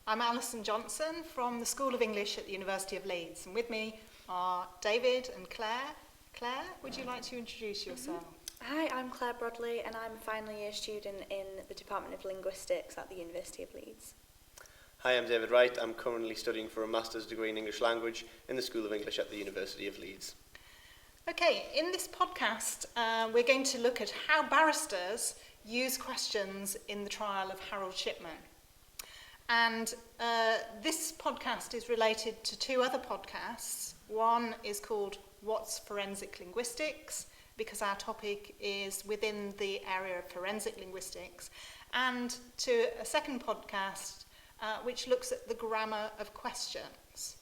I'm Alison Johnson from the School of English at the University of Leeds, and with me are David and Claire. Claire, would you like to introduce yourself? Hi, I'm Claire Brodley and I'm a final year student in the Department of Linguistics at the University of Leeds. Hi, I'm David Wright. I'm currently studying for a master's degree in English language in the School of English at the University of Leeds. Okay, in this podcast we're going to look at how barristers use questions in the trial of Harold Shipman. And this podcast is related to two other podcasts. One is called What's Forensic Linguistics, because our topic is within the area of forensic linguistics, and to a second podcast which looks at the grammar of questions.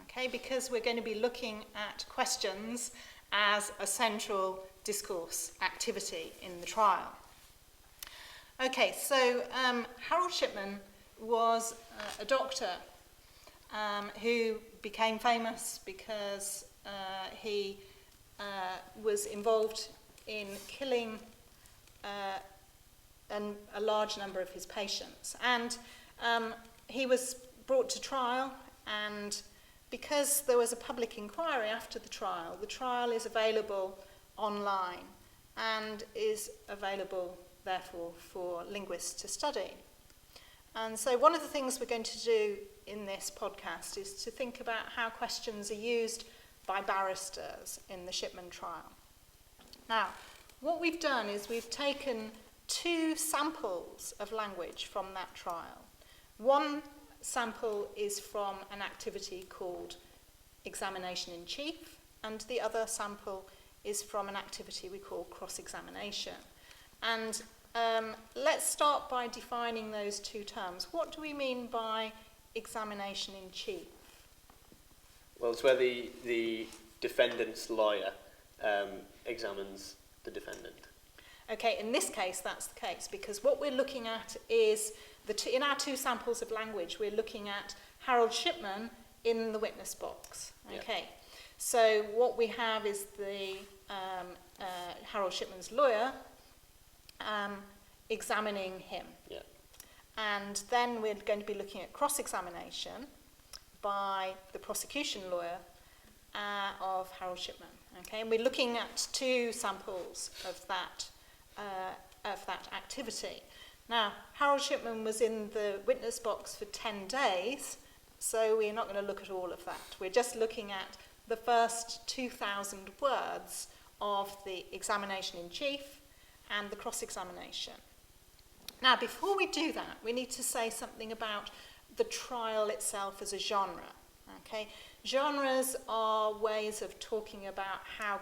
Okay, because we're going to be looking at questions as a central discourse activity in the trial. Okay, so Harold Shipman was a doctor who became famous because he was involved in killing a large number of his patients. And he was brought to trial, and because there was a public inquiry after the trial is available online and is available, therefore, for linguists to study. And so one of the things we're going to do in this podcast is to think about how questions are used by barristers in the Shipman trial. Now, what we've done is we've taken two samples of language from that trial. One sample is from an activity called examination in chief, and the other sample is from an activity we call cross-examination. And let's start by defining those two terms. What do we mean by examination in chief? Well, it's where the defendant's lawyer examines the defendant. Okay, in this case, that's the case, because what we're looking at is, in our two samples of language, we're looking at Harold Shipman in the witness box. Okay, yeah. So what we have is the Harold Shipman's lawyer examining him. Yeah. And then we're going to be looking at cross-examination by the prosecution lawyer of Harold Shipman. Okay, and we're looking at two samples of that activity. Now, Harold Shipman was in the witness box for 10 days, so we're not going to look at all of that. We're just looking at the first 2,000 words of the examination in chief and the cross-examination. Now, before we do that, we need to say something about the trial itself as a genre. Okay? Genres are ways of talking about how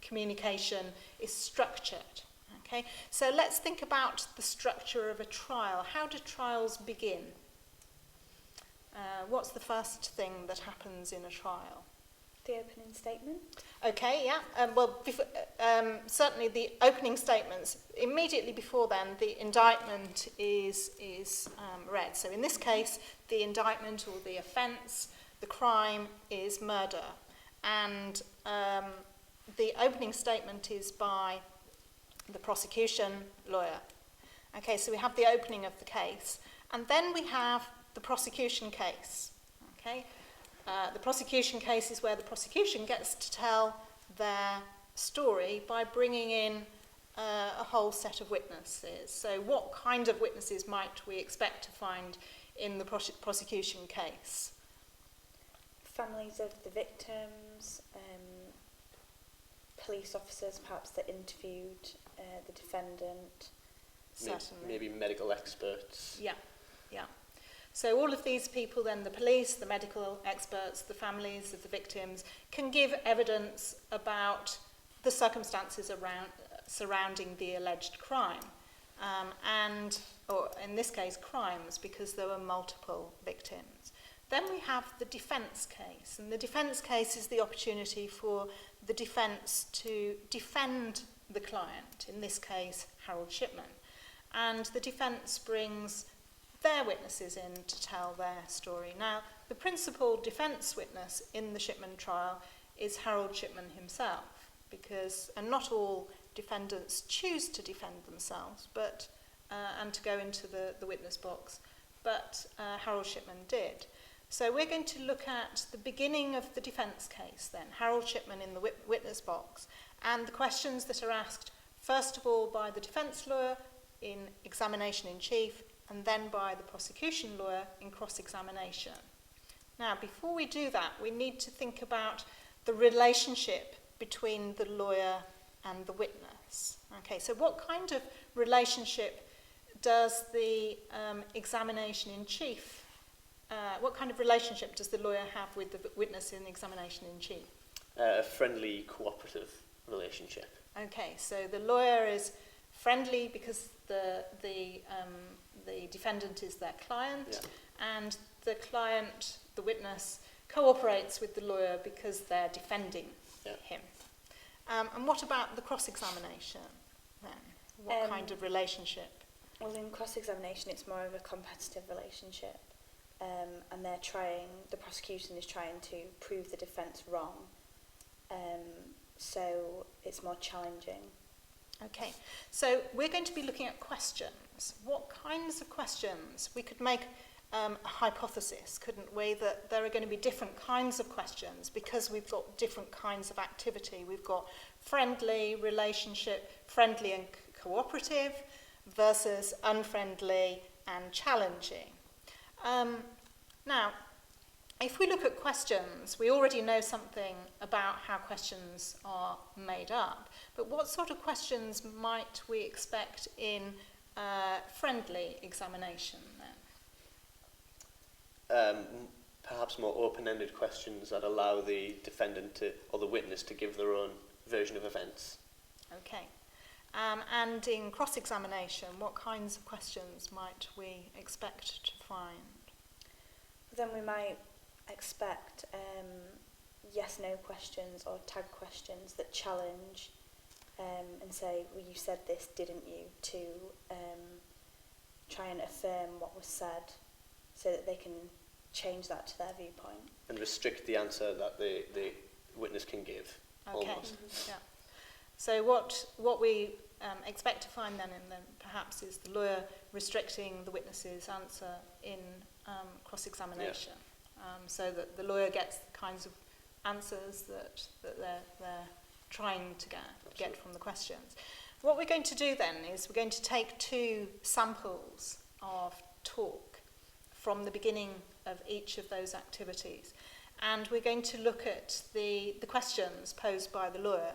communication is structured. Okay? So let's think about the structure of a trial. How do trials begin? What's the first thing that happens in a trial? The opening statement. Okay, yeah. Certainly the opening statements. Immediately before then, the indictment is read. So in this case, the indictment or the offence, the crime is murder. And the opening statement is by the prosecution lawyer. Okay, so we have the opening of the case. And then we have the prosecution case. Okay. The prosecution case is where the prosecution gets to tell their story by bringing in a whole set of witnesses. So what kind of witnesses might we expect to find in the prosecution case? Families of the victims, police officers perhaps that interviewed the defendant. Certainly. Maybe medical experts. Yeah, yeah. So all of these people then, the police, the medical experts, the families of the victims, can give evidence about the circumstances surrounding the alleged crime. Or in this case, crimes, because there were multiple victims. Then we have the defence case. And the defence case is the opportunity for the defence to defend the client, in this case, Harold Shipman. And the defence brings their witnesses in to tell their story. Now, the principal defence witness in the Shipman trial is Harold Shipman himself, and not all defendants choose to defend themselves, and to go into the witness box, but Harold Shipman did. So we're going to look at the beginning of the defence case then, Harold Shipman in the witness box, and the questions that are asked first of all by the defence lawyer in examination in chief, and then by the prosecution lawyer in cross-examination. Now, before we do that, we need to think about the relationship between the lawyer and the witness. Okay, so what kind of relationship does the examination in chief, what kind of relationship does the lawyer have with the witness in examination in chief? A friendly, cooperative relationship. Okay, so the lawyer is friendly because the defendant is their client, and the client, the witness, cooperates with the lawyer because they're defending him. And what about the cross-examination then? What kind of relationship? Well, in cross-examination, it's more of a competitive relationship, and the prosecution is trying to prove the defence wrong, so it's more challenging. Okay, so we're going to be looking at questions. What kinds of questions? We could make a hypothesis, couldn't we, that there are going to be different kinds of questions because we've got different kinds of activity. We've got friendly relationship, friendly and cooperative, versus unfriendly and challenging. Now, if we look at questions, we already know something about how questions are made up, but what sort of questions might we expect in friendly examination then? Perhaps more open-ended questions that allow the defendant or the witness to give their own version of events. Okay. And in cross-examination, what kinds of questions might we expect to find? Then we might expect yes-no questions or tag questions that challenge and say, well, you said this, didn't you, to try and affirm what was said so that they can change that to their viewpoint. And restrict the answer that the witness can give, Okay. almost. Yeah. So what we expect to find then perhaps is the lawyer restricting the witness's answer in cross-examination, so that the lawyer gets the kinds of answers that they're trying to get from the questions. What we're going to do then is we're going to take two samples of talk from the beginning of each of those activities, and we're going to look at the questions posed by the lawyer